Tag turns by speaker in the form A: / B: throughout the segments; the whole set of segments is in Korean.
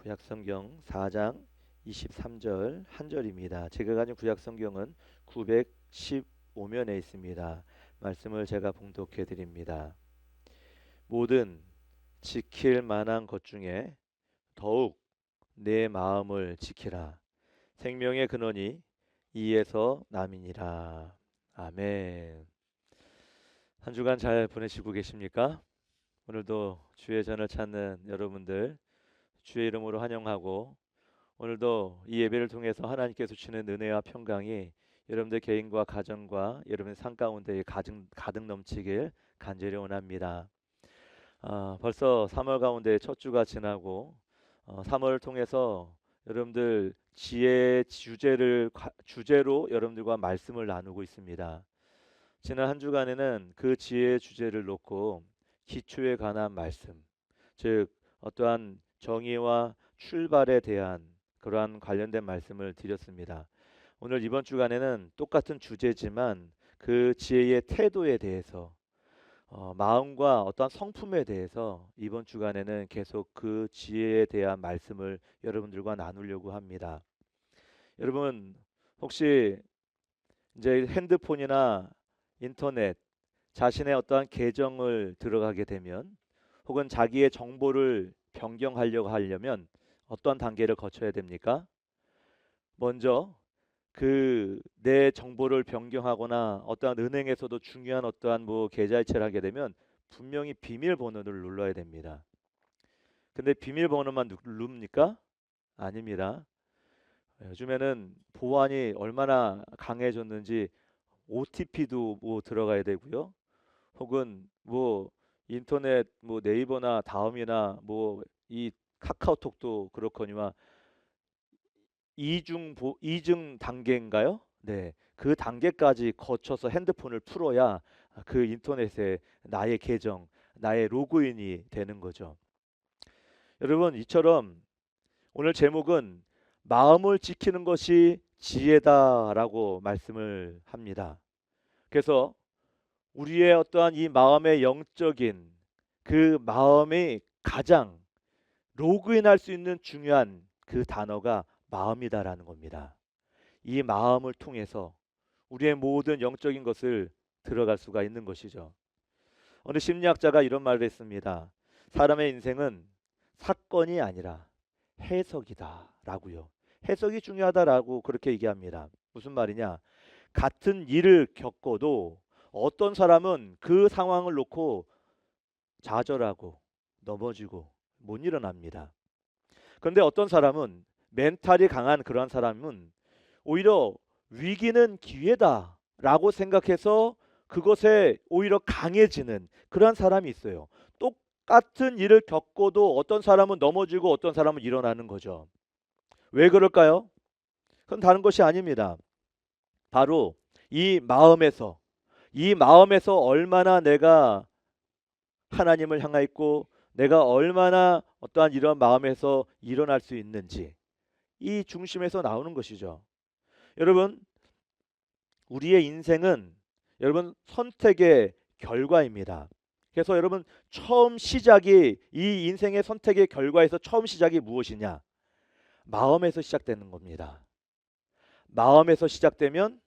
A: 구약성경 4장 23절 한 절입니다. 제가 가진 구약성경은 915면에 있습니다. 말씀을 제가 봉독해 드립니다. 모든 지킬 만한 것 중에 더욱 내 마음을 지키라. 생명의 근원이 이에서 남이니라. 아멘. 한 주간 잘 보내시고 계십니까? 오늘도 주의 전을 찾는 여러분들 주의 이름으로 환영하고, 오늘도 이 예배를 통해서 하나님께서 주시는 은혜와 평강이 여러분들 개인과 가정과 여러분의 삶 가운데 가득 넘치길 간절히 원합니다. 벌써 3월 가운데 첫 주가 지나고 3월을 통해서 여러분들 지혜 주제로 여러분들과 말씀을 나누고 있습니다. 지난 한 주간에는 그 지혜의 주제를 놓고 기초에 관한 말씀, 즉 어떠한 정의와 출발에 대한 그러한 관련된 말씀을 드렸습니다. 오늘 이번 주간에는 똑같은 주제지만 그 지혜의 태도에 대해서, 마음과 어떠한 성품에 대해서 이번 주간에는 계속 그 지혜에 대한 말씀을 여러분들과 나누려고 합니다. 여러분, 혹시 이제 핸드폰이나 인터넷, 자신의 어떠한 계정을 들어가게 되면, 혹은 자기의 정보를 변경하려고 하려면 어떤 단계를 거쳐야 됩니까? 먼저 그 내 정보를 변경하거나 어떠한 은행에서도 중요한 어떠한 계좌이체를 하게 되면 분명히 비밀번호를 눌러야 됩니다. 근데 비밀번호만 누릅니까? 아닙니다. 요즘에는 보안이 얼마나 강해졌는지 OTP도 들어가야 되고요. 혹은 인터넷 네이버나 다음이나 이 카카오톡도 그렇거니와 이중 단계인가요? 네. 그 단계까지 거쳐서 핸드폰을 풀어야 그 인터넷에 나의 계정, 나의 로그인이 되는 거죠. 여러분, 이처럼 오늘 제목은 마음을 지키는 것이 지혜다라고 말씀을 합니다. 그래서 우리의 어떠한 이 마음의 영적인 그 마음이 가장 로그인할 수 있는 중요한 그 단어가 마음이다라는 겁니다. 이 마음을 통해서 우리의 모든 영적인 것을 들어갈 수가 있는 것이죠. 어느 심리학자가 이런 말을 했습니다. 사람의 인생은 사건이 아니라 해석이다라고요. 해석이 중요하다라고 그렇게 얘기합니다. 무슨 말이냐? 같은 일을 겪어도 어떤 사람은 그 상황을 놓고 좌절하고 넘어지고 못 일어납니다. 그런데 어떤 사람은, 멘탈이 강한 그런 사람은 오히려 위기는 기회다라고 생각해서 그것에 오히려 강해지는 그런 사람이 있어요. 똑같은 일을 겪어도 어떤 사람은 넘어지고 어떤 사람은 일어나는 거죠. 왜 그럴까요? 그건 다른 것이 아닙니다. 바로 이 마음에서 얼마나 내가 하나님을 향하 있고, 내가 얼마나 어떠한 이런 마음에서 일어날 수 있는지, 이 중심에서 나오는 것이죠. 여러분, 우리의 인생은 여러분 선택의 결과입니다. 그래서 여러분, 이 인생의 선택의 결과에서 처음 시작이 무엇이냐? 마음에서 시작되는 겁니다. 마음에서 시작되면,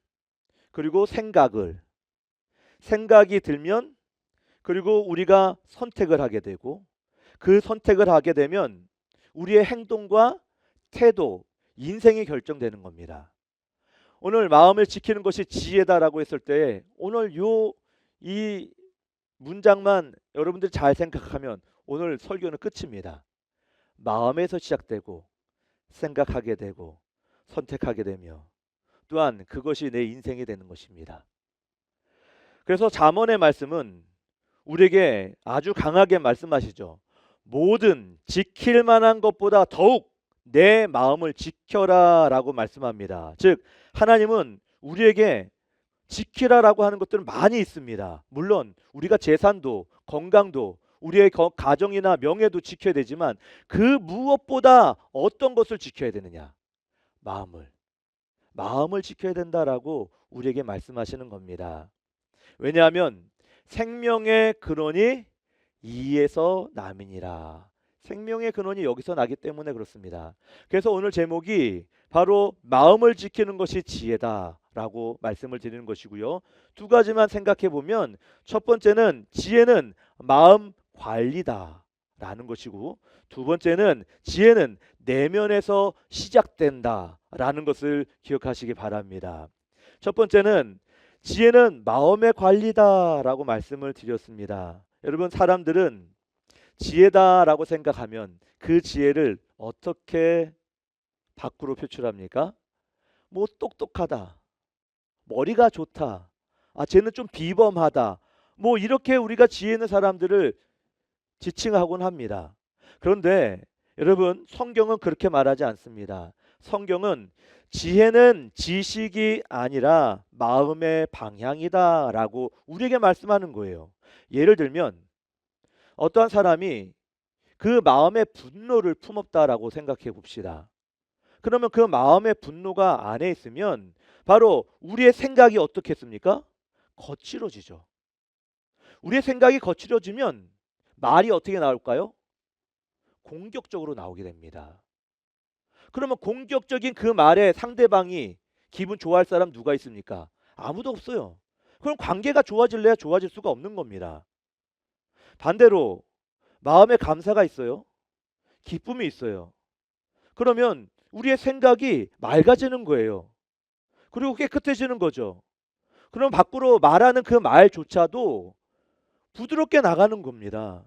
A: 그리고 생각이 들면, 그리고 우리가 선택을 하게 되고, 그 선택을 하게 되면 우리의 행동과 태도, 인생이 결정되는 겁니다. 오늘 마음을 지키는 것이 지혜다라고 했을 때, 오늘 이 문장만 여러분들이 잘 생각하면 오늘 설교는 끝입니다. 마음에서 시작되고, 생각하게 되고, 선택하게 되며, 또한 그것이 내 인생이 되는 것입니다. 그래서 잠언의 말씀은 우리에게 아주 강하게 말씀하시죠. 모든 지킬 만한 것보다 더욱 내 마음을 지켜라 라고 말씀합니다. 즉, 하나님은 우리에게 지키라라고 하는 것들은 많이 있습니다. 물론 우리가 재산도, 건강도, 우리의 가정이나 명예도 지켜야 되지만, 그 무엇보다 어떤 것을 지켜야 되느냐? 마음을 지켜야 된다라고 우리에게 말씀하시는 겁니다. 왜냐하면 생명의 근원이 이에서 남이니라. 생명의 근원이 여기서 나기 때문에 그렇습니다. 그래서 오늘 제목이 바로 마음을 지키는 것이 지혜다라고 말씀을 드리는 것이고요. 두 가지만 생각해 보면 첫 번째는 지혜는 마음 관리다라는 것이고, 두 번째는 지혜는 내면에서 시작된다라는 것을 기억하시기 바랍니다. 첫 번째는 지혜는 마음의 관리다라고 말씀을 드렸습니다. 여러분, 사람들은 지혜다라고 생각하면 그 지혜를 어떻게 밖으로 표출합니까? 뭐 똑똑하다, 머리가 좋다, 쟤는 좀 비범하다, 뭐 이렇게 우리가 지혜 있는 사람들을 지칭하곤 합니다. 그런데 여러분, 성경은 그렇게 말하지 않습니다. 성경은 지혜는 지식이 아니라 마음의 방향이다라고 우리에게 말씀하는 거예요. 예를 들면 어떠한 사람이 그 마음의 분노를 품었다라고 생각해 봅시다. 그러면 그 마음의 분노가 안에 있으면 바로 우리의 생각이 어떻겠습니까? 거칠어지죠. 우리의 생각이 거칠어지면 말이 어떻게 나올까요? 공격적으로 나오게 됩니다. 그러면 공격적인 그 말에 상대방이 기분 좋아할 사람 누가 있습니까? 아무도 없어요. 그럼 관계가 좋아질래야 좋아질 수가 없는 겁니다. 반대로 마음에 감사가 있어요. 기쁨이 있어요. 그러면 우리의 생각이 맑아지는 거예요. 그리고 깨끗해지는 거죠. 그럼 밖으로 말하는 그 말조차도 부드럽게 나가는 겁니다.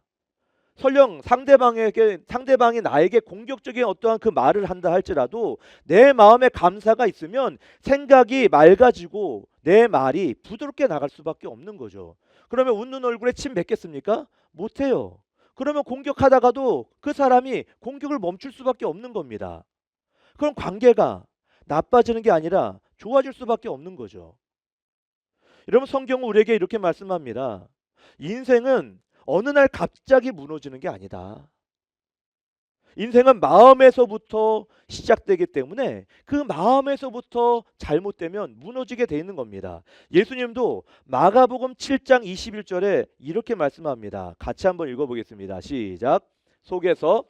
A: 설령 상대방이 나에게 공격적인 어떠한 그 말을 한다 할지라도 내 마음에 감사가 있으면 생각이 맑아지고 내 말이 부드럽게 나갈 수밖에 없는 거죠. 그러면 웃는 얼굴에 침 뱉겠습니까? 못해요. 그러면 공격하다가도 그 사람이 공격을 멈출 수밖에 없는 겁니다. 그럼 관계가 나빠지는 게 아니라 좋아질 수밖에 없는 거죠. 여러분, 성경은 우리에게 이렇게 말씀합니다. 인생은 어느 날 갑자기 무너지는 게 아니다. 인생은 마음에서부터 시작되기 때문에 그 마음에서부터 잘못되면 무너지게 돼 있는 겁니다. 예수님도 마가복음 7장 21절에 이렇게 말씀합니다. 같이 한번 읽어보겠습니다. 시작. 속에서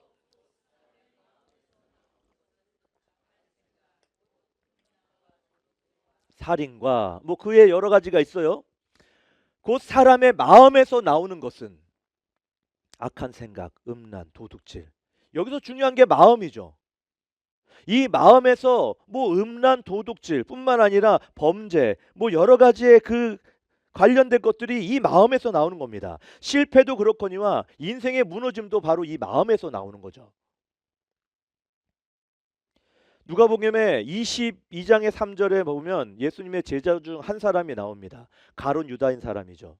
A: 살인과 뭐 그의 여러 가지가 있어요. 곧 사람의 마음에서 나오는 것은 악한 생각, 음란, 도둑질. 여기서 중요한 게 마음이죠. 이 마음에서 뭐 음란, 도둑질 뿐만 아니라 범죄, 뭐 여러 가지의 그 관련된 것들이 이 마음에서 나오는 겁니다. 실패도 그렇거니와 인생의 무너짐도 바로 이 마음에서 나오는 거죠. 누가복음의 22장의 3절에 보면 예수님의 제자 중 한 사람이 나옵니다. 가룟 유다인 사람이죠.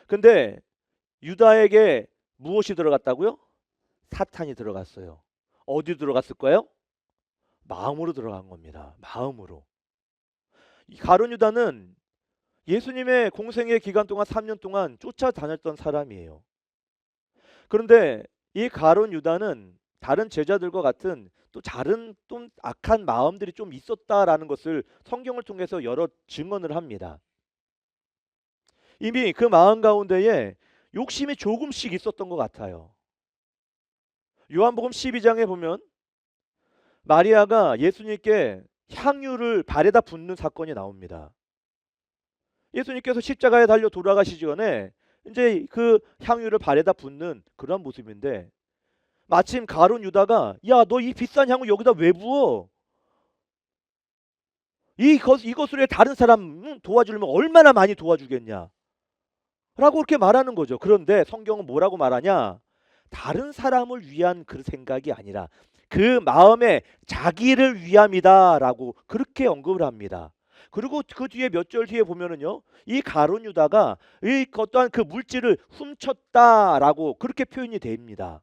A: 근데 유다에게 무엇이 들어갔다고요? 사탄이 들어갔어요. 어디 들어갔을 거예요? 마음으로 들어간 겁니다. 마음으로. 이 가룟 유다는 예수님의 공생의 기간 동안 3년 동안 쫓아다녔던 사람이에요. 그런데 이 가룟 유다는 다른 제자들과 같은 또 다른 좀 악한 마음들이 좀 있었다라는 것을 성경을 통해서 여러 증언을 합니다. 이미 그 마음 가운데에 욕심이 조금씩 있었던 것 같아요. 요한복음 12장에 보면 마리아가 예수님께 향유를 발에다 붓는 사건이 나옵니다. 예수님께서 십자가에 달려 돌아가시기 전에 이제 그 향유를 발에다 붓는 그런 모습인데 마침 가룟 유다가 야, 너 이 비싼 향을 여기다 왜 부어? 이것으로 다른 사람 도와주려면 얼마나 많이 도와주겠냐? 라고 그렇게 말하는 거죠. 그런데 성경은 뭐라고 말하냐? 다른 사람을 위한 그 생각이 아니라 그 마음에 자기를 위함이다라고 그렇게 언급을 합니다. 그리고 그 뒤에 몇 절 뒤에 보면은요, 이 가룟 유다가 이 어떠한 그 물질을 훔쳤다라고 그렇게 표현이 됩니다.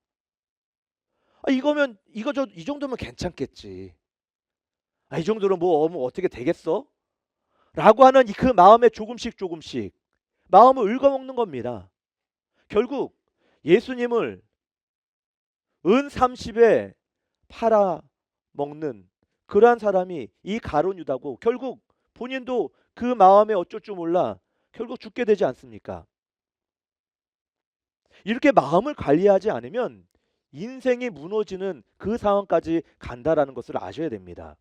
A: 이거면 이 정도면 괜찮겠지. 이 정도로 뭐 어떻게 되겠어? 라고 하는 그 마음에 조금씩 마음을 갉아먹는 겁니다. 결국 예수님을 은 30에 팔아 먹는 그러한 사람이 이 가룟 유다고 결국 본인도 그 마음에 어쩔 줄 몰라 결국 죽게 되지 않습니까? 이렇게 마음을 관리하지 않으면 인생이 무너지는 그 상황까지 간다라는 것을 아셔야 됩니다.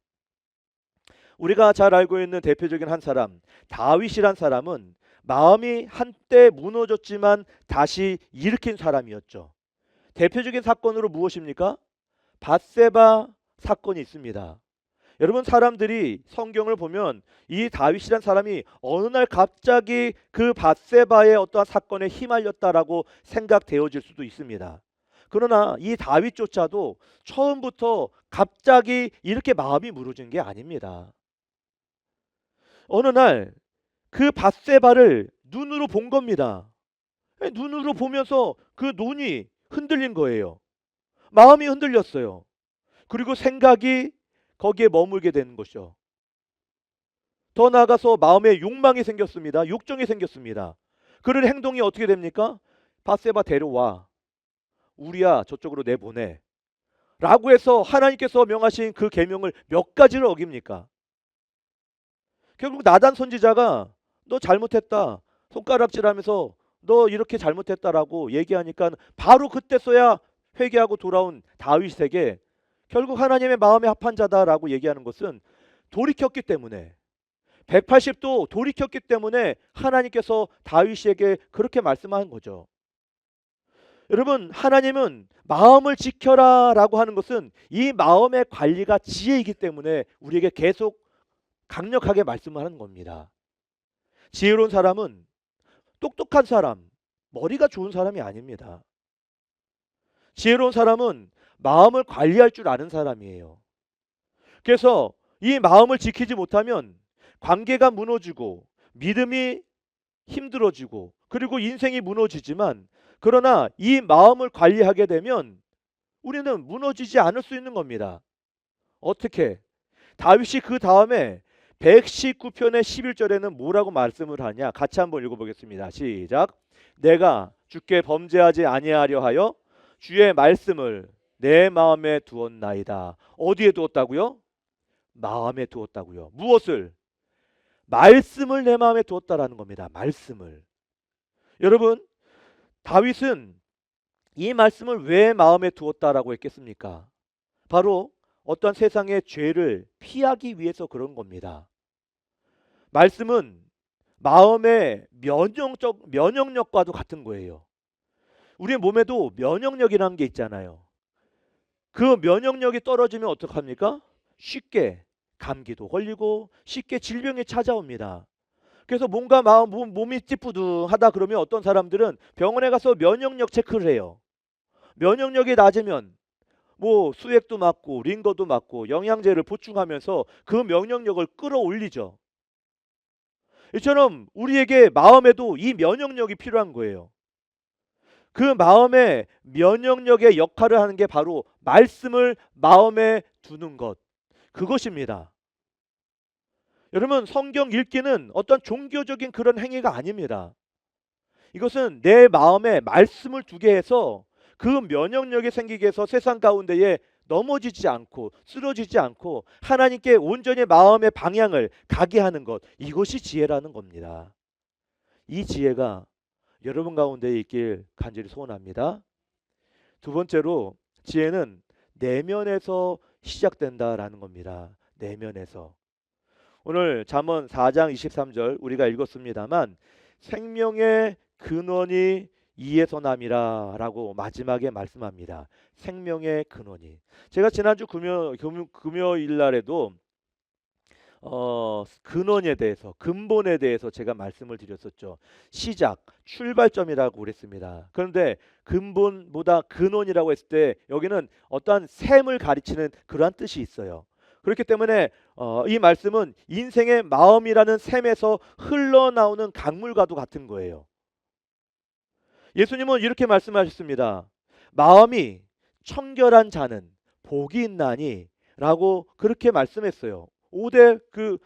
A: 우리가 잘 알고 있는 대표적인 한 사람, 다윗이란 사람은 마음이 한때 무너졌지만 다시 일으킨 사람이었죠. 대표적인 사건으로 무엇입니까? 밧세바 사건이 있습니다. 여러분, 사람들이 성경을 보면 이 다윗이란 사람이 어느 날 갑자기 그 밧세바의 어떠한 사건에 휘말렸다라고 생각되어질 수도 있습니다. 그러나 이 다윗조차도 처음부터 갑자기 이렇게 마음이 무너진 게 아닙니다. 어느 날 그 밧세바를 눈으로 본 겁니다. 눈으로 보면서 그 눈이 흔들린 거예요. 마음이 흔들렸어요. 그리고 생각이 거기에 머물게 되는 것이죠. 더 나아가서 마음에 욕망이 생겼습니다. 욕정이 생겼습니다. 그런 행동이 어떻게 됩니까? 밧세바 데려와. 우리야 저쪽으로 내보내. 라고 해서 하나님께서 명하신 그 계명을 몇 가지를 어깁니까? 결국 나단 선지자가 너 잘못했다. 손가락질하면서 너 이렇게 잘못했다라고 얘기하니까 바로 그때서야 회개하고 돌아온 다윗에게 결국 하나님의 마음에 합한 자다라고 얘기하는 것은 돌이켰기 때문에 180도 돌이켰기 때문에 하나님께서 다윗에게 그렇게 말씀한 거죠. 여러분, 하나님은 마음을 지켜라라고 하는 것은 이 마음의 관리가 지혜이기 때문에 우리에게 계속 강력하게 말씀하는 겁니다. 지혜로운 사람은 똑똑한 사람, 머리가 좋은 사람이 아닙니다. 지혜로운 사람은 마음을 관리할 줄 아는 사람이에요. 그래서 이 마음을 지키지 못하면 관계가 무너지고 믿음이 힘들어지고 그리고 인생이 무너지지만, 그러나 이 마음을 관리하게 되면 우리는 무너지지 않을 수 있는 겁니다. 어떻게? 다윗이 그 다음에 119편의 11절에는 뭐라고 말씀을 하냐? 같이 한번 읽어보겠습니다. 시작. 내가 주께 범죄하지 아니하려 하여 주의 말씀을 내 마음에 두었나이다. 어디에 두었다고요? 마음에 두었다고요. 무엇을? 말씀을 내 마음에 두었다라는 겁니다. 말씀을. 여러분, 다윗은 이 말씀을 왜 마음에 두었다라고 했겠습니까? 바로 어떤 세상의 죄를 피하기 위해서 그런 겁니다. 말씀은 마음의 면역력과도 같은 거예요. 우리의 몸에도 면역력이라는 게 있잖아요. 그 면역력이 떨어지면 어떡합니까? 쉽게 감기도 걸리고 쉽게 질병이 찾아옵니다. 그래서 뭔가 몸이 찌뿌둥하다 그러면 어떤 사람들은 병원에 가서 면역력 체크를 해요. 면역력이 낮으면 뭐 수액도 맞고 링거도 맞고 영양제를 보충하면서 그 면역력을 끌어올리죠. 이처럼 우리에게 마음에도 이 면역력이 필요한 거예요. 그 마음의 면역력의 역할을 하는 게 바로 말씀을 마음에 두는 것, 그것입니다. 여러분, 성경 읽기는 어떤 종교적인 그런 행위가 아닙니다. 이것은 내 마음에 말씀을 두게 해서 그 면역력이 생기게 해서 세상 가운데에 넘어지지 않고 쓰러지지 않고 하나님께 온전히 마음의 방향을 가게 하는 것, 이것이 지혜라는 겁니다. 이 지혜가 여러분 가운데 있길 간절히 소원합니다. 두 번째로, 지혜는 내면에서 시작된다라는 겁니다. 내면에서. 오늘 잠언 4장 23절 우리가 읽었습니다만, 생명의 근원이 이에서 남이라 라고 마지막에 말씀합니다. 생명의 근원이. 제가 지난주 금요일 날에도 근원에 대해서, 근본에 대해서 제가 말씀을 드렸었죠. 시작, 출발점이라고 그랬습니다. 그런데 근본보다 근원이라고 했을 때 여기는 어떠한 샘을 가리치는 그러한 뜻이 있어요. 그렇기 때문에 이 말씀은 인생의 마음이라는 샘에서 흘러나오는 강물과도 같은 거예요. 예수님은 이렇게 말씀하셨습니다. 마음이 청결한 자는 복이 있나니 라고 그렇게 말씀했어요. 5대 그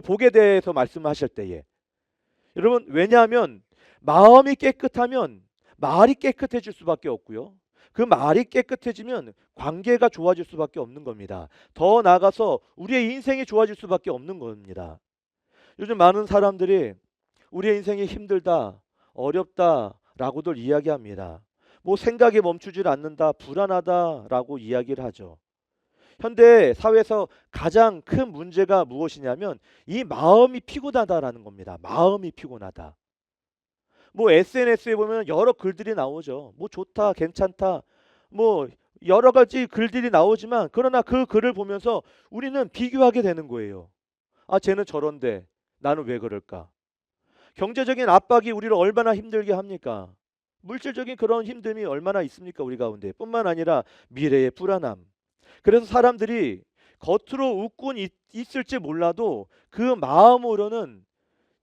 A: 복에 대해서 말씀하실 때에. 여러분, 왜냐하면 마음이 깨끗하면 말이 깨끗해질 수밖에 없고요. 그 말이 깨끗해지면 관계가 좋아질 수밖에 없는 겁니다. 더 나아가서 우리의 인생이 좋아질 수밖에 없는 겁니다. 요즘 많은 사람들이 우리의 인생이 힘들다, 어렵다라고들 이야기합니다. 뭐 생각이 멈추질 않는다, 불안하다라고 이야기를 하죠. 현대 사회에서 가장 큰 문제가 무엇이냐면 이 마음이 피곤하다라는 겁니다. 마음이 피곤하다. 뭐 SNS에 보면 여러 글들이 나오죠. 뭐 좋다, 괜찮다, 뭐 여러 가지 글들이 나오지만 그러나 그 글을 보면서 우리는 비교하게 되는 거예요. 아, 쟤는 저런데 나는 왜 그럴까? 경제적인 압박이 우리를 얼마나 힘들게 합니까? 물질적인 그런 힘듦이 얼마나 있습니까? 우리 가운데. 뿐만 아니라 미래의 불안함. 그래서 사람들이 겉으로 있을지 몰라도 그 마음으로는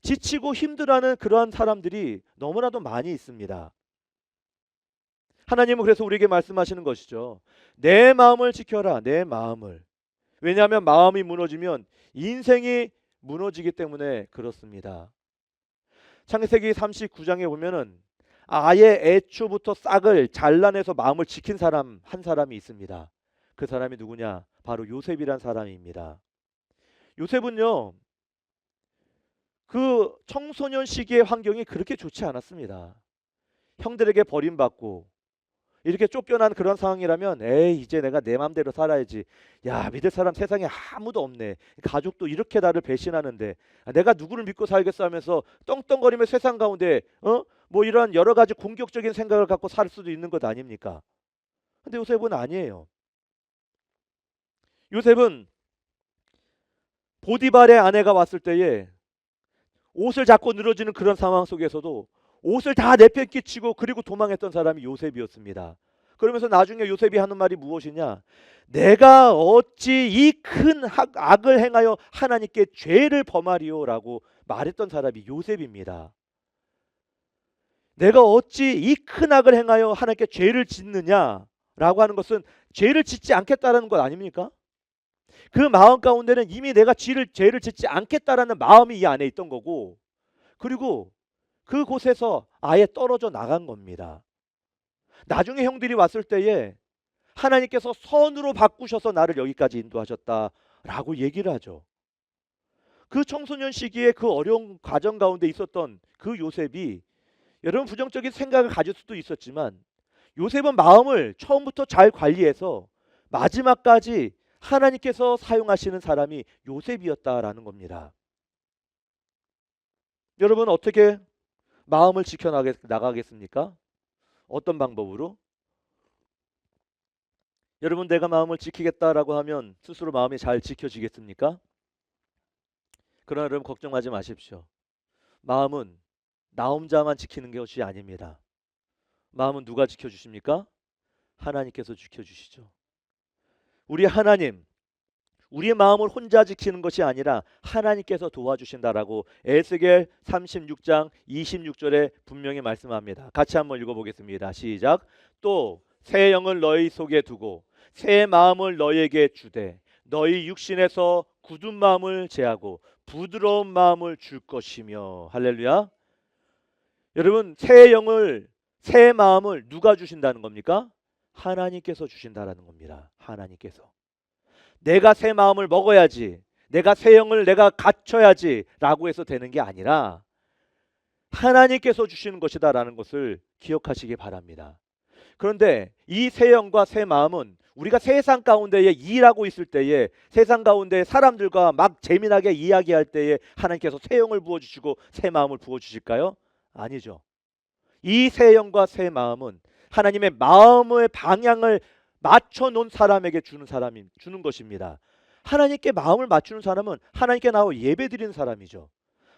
A: 지치고 힘들어하는 그러한 사람들이 너무나도 많이 있습니다. 하나님은 그래서 우리에게 말씀하시는 것이죠. 내 마음을 지켜라. 내 마음을. 왜냐하면 마음이 무너지면 인생이 무너지기 때문에 그렇습니다. 창세기 39장에 보면은 아예 애초부터 싹을 잘라내서 마음을 지킨 사람 한 사람이 있습니다. 그 사람이 누구냐? 바로 요셉이란 사람입니다. 요셉은요, 그 청소년 시기의 환경이 그렇게 좋지 않았습니다. 형들에게 버림받고 이렇게 쫓겨난 그런 상황이라면 에이, 이제 내가 내 맘대로 살아야지. 야, 믿을 사람 세상에 아무도 없네. 가족도 이렇게 나를 배신하는데 내가 누구를 믿고 살겠어 하면서 떵떵거리며 세상 가운데 뭐 이런 여러 가지 공격적인 생각을 갖고 살 수도 있는 것 아닙니까? 근데 요셉은 아니에요. 요셉은 보디발의 아내가 왔을 때에 옷을 잡고 늘어지는 그런 상황 속에서도 옷을 다 내팽개치고 그리고 도망했던 사람이 요셉이었습니다. 그러면서 나중에 요셉이 하는 말이 무엇이냐? 내가 어찌 이 큰 악을 행하여 하나님께 죄를 범하리오라고 말했던 사람이 요셉입니다. 내가 어찌 이 큰 악을 행하여 하나님께 죄를 짓느냐라고 하는 것은 죄를 짓지 않겠다라는 것 아닙니까? 그 마음 가운데는 이미 내가 죄를 짓지 않겠다라는 마음이 이 안에 있던 거고, 그리고 그곳에서 아예 떨어져 나간 겁니다. 나중에 형들이 왔을 때에 하나님께서 선으로 바꾸셔서 나를 여기까지 인도하셨다라고 얘기를 하죠. 그 청소년 시기에 그 어려운 과정 가운데 있었던 그 요셉이 여러분 부정적인 생각을 가질 수도 있었지만 요셉은 마음을 처음부터 잘 관리해서 마지막까지 하나님께서 사용하시는 사람이 요셉이었다라는 겁니다. 여러분 어떻게 마음을 지켜나가겠습니까? 어떤 방법으로? 여러분 내가 마음을 지키겠다라고 하면 스스로 마음이 잘 지켜지겠습니까? 그러나 여러분 걱정하지 마십시오. 마음은 나 혼자만 지키는 것이 아닙니다. 마음은 누가 지켜주십니까? 하나님께서 지켜주시죠. 우리 하나님, 우리의 마음을 혼자 지키는 것이 아니라 하나님께서 도와주신다라고 에스겔 36장 26절에 분명히 말씀합니다. 같이 한번 읽어보겠습니다. 시작. 또 새 영을 너희 속에 두고 새 마음을 너희에게 주되 너희 육신에서 굳은 마음을 제하고 부드러운 마음을 줄 것이며. 할렐루야. 여러분 새 마음을 누가 주신다는 겁니까? 하나님께서 주신다라는 겁니다. 하나님께서. 내가 새 마음을 먹어야지, 내가 새 영을 내가 갖춰야지 라고 해서 되는 게 아니라 하나님께서 주시는 것이다라는 것을 기억하시기 바랍니다. 그런데 이 새 영과 새 마음은 우리가 세상 가운데에 일하고 있을 때에 세상 가운데 사람들과 막 재미나게 이야기할 때에 하나님께서 새 영을 부어주시고 새 마음을 부어주실까요? 아니죠. 이 새 영과 새 마음은 하나님의 마음의 방향을 맞춰 놓은 사람에게 주는 것입니다. 하나님께 마음을 맞추는 사람은 하나님께 나와 예배드리는 사람이죠.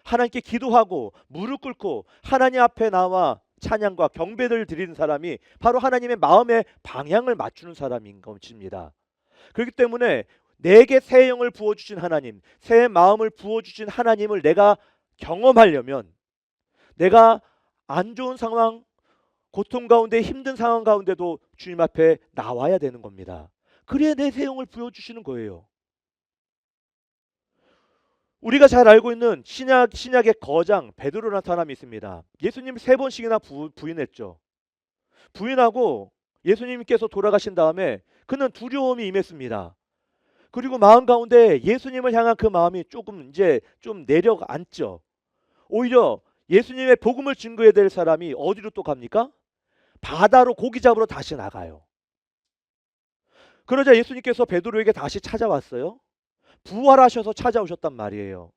A: 하나님께 기도하고 무릎 꿇고 하나님 앞에 나와 찬양과 경배를 드리는 사람이 바로 하나님의 마음의 방향을 맞추는 사람인 것입니다. 그렇기 때문에 내게 새 영을 부어주신 하나님, 새 마음을 부어주신 하나님을 내가 경험하려면 내가 안 좋은 상황, 고통 가운데 힘든 상황 가운데도 주님 앞에 나와야 되는 겁니다. 그래야 내 새 영을 부어주시는 거예요. 우리가 잘 알고 있는 신약의 거장 베드로라는 사람이 있습니다. 예수님 3번씩이나 부인했죠. 부인하고 예수님께서 돌아가신 다음에 그는 두려움이 임했습니다. 그리고 마음 가운데 예수님을 향한 그 마음이 조금 이제 좀 내려앉죠. 오히려 예수님의 복음을 증거해야 될 사람이 어디로 또 갑니까? 바다로 고기 잡으러 다시 나가요. 그러자 예수님께서 베드로에게 다시 찾아왔어요. 부활하셔서 찾아오셨단 말이에요.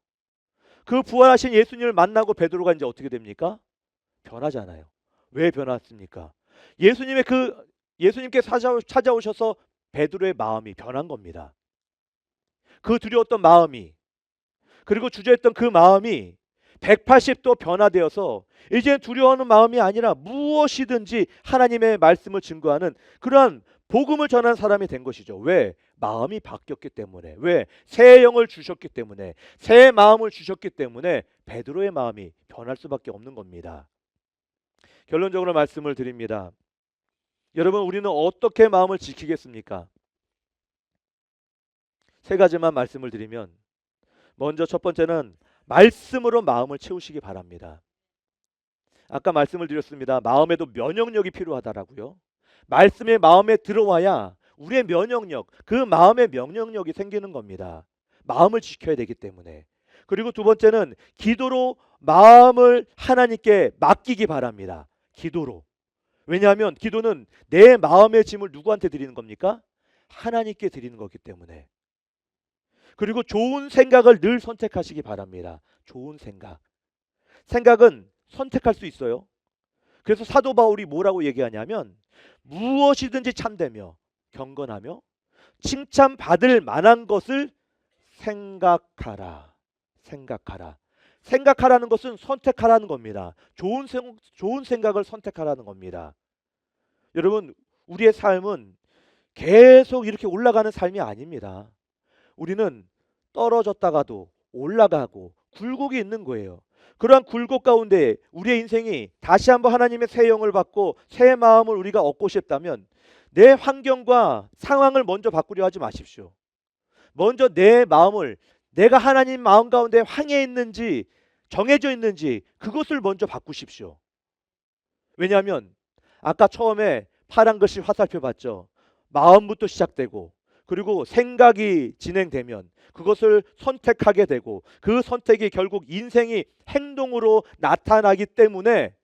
A: 그 부활하신 예수님을 만나고 베드로가 이제 어떻게 됩니까? 변하잖아요. 왜 변했습니까? 예수님께 찾아오셔서 베드로의 마음이 변한 겁니다. 그 두려웠던 마음이, 그리고 주저했던 그 마음이 180도 변화되어서 이제 두려워하는 마음이 아니라 무엇이든지 하나님의 말씀을 증거하는 그러한 복음을 전하는 사람이 된 것이죠. 왜? 마음이 바뀌었기 때문에. 왜? 새 영을 주셨기 때문에. 새 마음을 주셨기 때문에 베드로의 마음이 변할 수밖에 없는 겁니다. 결론적으로 말씀을 드립니다. 여러분, 우리는 어떻게 마음을 지키겠습니까? 세 가지만 말씀을 드리면, 먼저 첫 번째는 말씀으로 마음을 채우시기 바랍니다. 아까 말씀을 드렸습니다. 마음에도 면역력이 필요하다라고요. 말씀이 마음에 들어와야 우리의 면역력, 그 마음의 면역력이 생기는 겁니다. 마음을 지켜야 되기 때문에. 그리고 두 번째는 기도로 마음을 하나님께 맡기기 바랍니다. 기도로. 왜냐하면 기도는 내 마음의 짐을 누구한테 드리는 겁니까? 하나님께 드리는 거기 때문에. 그리고 좋은 생각을 늘 선택하시기 바랍니다. 좋은 생각. 생각은 선택할 수 있어요. 그래서 사도 바울이 뭐라고 얘기하냐면 무엇이든지 참되며 경건하며 칭찬받을 만한 것을 생각하라. 생각하라. 생각하라는 것은 선택하라는 겁니다. 좋은 생각을 선택하라는 겁니다. 여러분, 우리의 삶은 계속 이렇게 올라가는 삶이 아닙니다. 우리는 떨어졌다가도 올라가고 굴곡이 있는 거예요. 그러한 굴곡 가운데 우리의 인생이 다시 한번 하나님의 새 영을 받고 새 마음을 우리가 얻고 싶다면 내 환경과 상황을 먼저 바꾸려 하지 마십시오. 먼저 내 마음을, 내가 하나님 마음 가운데 황해 있는지 정해져 있는지 그것을 먼저 바꾸십시오. 왜냐하면 아까 처음에 파란 글씨 화살표 봤죠. 마음부터 시작되고 그리고 생각이 진행되면 그것을 선택하게 되고 그 선택이 결국 인생이 행동으로 나타나기 때문에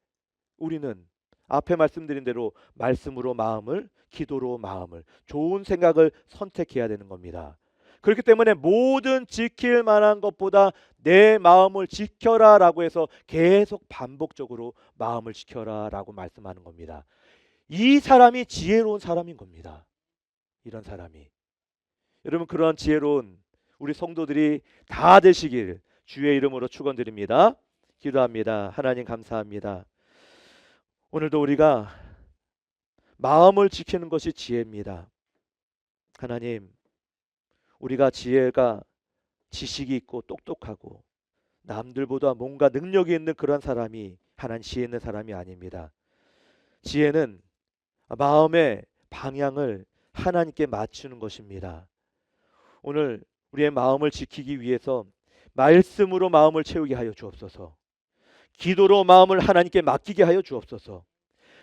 A: 우리는 앞에 말씀드린 대로 말씀으로 마음을, 기도로 마음을, 좋은 생각을 선택해야 되는 겁니다. 그렇기 때문에 모든 지킬 만한 것보다 내 마음을 지켜라 라고 해서 계속 반복적으로 마음을 지켜라 라고 말씀하는 겁니다. 이 사람이 지혜로운 사람인 겁니다. 이런 사람이. 여러분, 그러한 지혜로운 우리 성도들이 다 되시길 주의 이름으로 축원드립니다. 기도합니다. 하나님 감사합니다. 오늘도 우리가 마음을 지키는 것이 지혜입니다. 하나님, 우리가 지식이 있고 똑똑하고 남들보다 뭔가 능력이 있는 그런 사람이 하나님 지혜 있는 사람이 아닙니다. 지혜는 마음의 방향을 하나님께 맞추는 것입니다. 오늘 우리의 마음을 지키기 위해서 말씀으로 마음을 채우게 하여 주옵소서. 기도로 마음을 하나님께 맡기게 하여 주옵소서.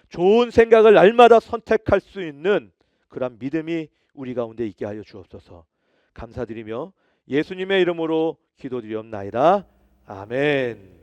A: 좋은 생각을 날마다 선택할 수 있는 그런 믿음이 우리 가운데 있게 하여 주옵소서. 감사드리며 예수님의 이름으로 기도드리옵나이다. 아멘.